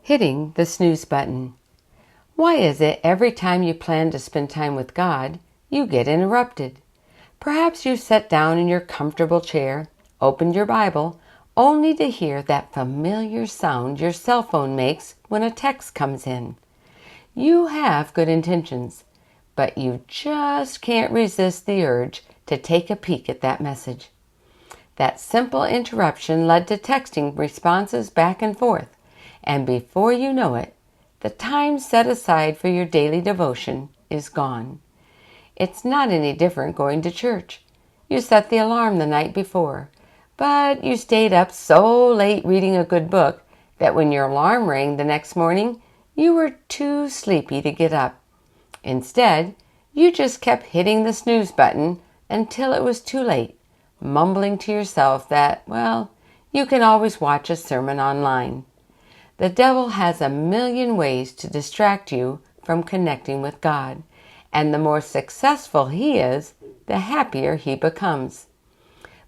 Hitting the snooze button. Why is it every time you plan to spend time with God, you get interrupted? Perhaps you sat down in your comfortable chair, opened your Bible, only to hear that familiar sound your cell phone makes when a text comes in. You have good intentions, but you just can't resist the urge to take a peek at that message. That simple interruption led to texting responses back and forth, and before you know it, the time set aside for your daily devotion is gone. It's not any different going to church. You set the alarm the night before, but you stayed up so late reading a good book that when your alarm rang the next morning, you were too sleepy to get up. Instead, you just kept hitting the snooze button until it was too late, mumbling to yourself that, well, you can always watch a sermon online. The devil has a million ways to distract you from connecting with God, and the more successful he is, the happier he becomes.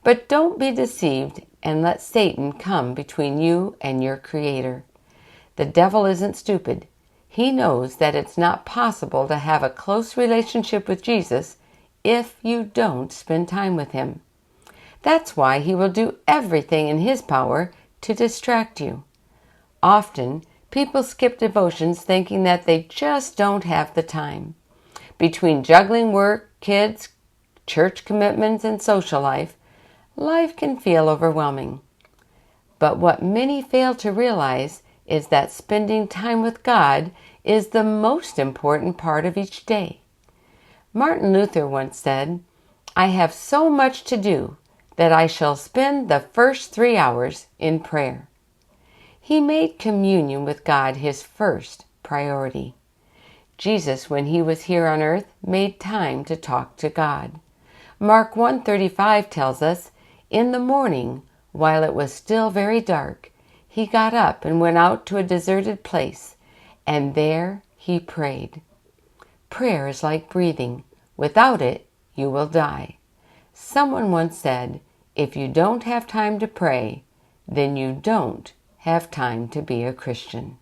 But don't be deceived and let Satan come between you and your Creator. The devil isn't stupid. He knows that it's not possible to have a close relationship with Jesus if you don't spend time with Him. That's why he will do everything in his power to distract you. Often, people skip devotions thinking that they just don't have the time. Between juggling work, kids, church commitments, and social life, life can feel overwhelming. But what many fail to realize is that spending time with God is the most important part of each day. Martin Luther once said, "I have so much to do that I shall spend the first 3 hours in prayer." He made communion with God his first priority. Jesus, when he was here on earth, made time to talk to God. Mark 1:35 tells us, "In the morning, while it was still very dark, he got up and went out to a deserted place, and there he prayed." Prayer is like breathing. Without it, you will die. Someone once said, "If you don't have time to pray, then you don't have time to be a Christian."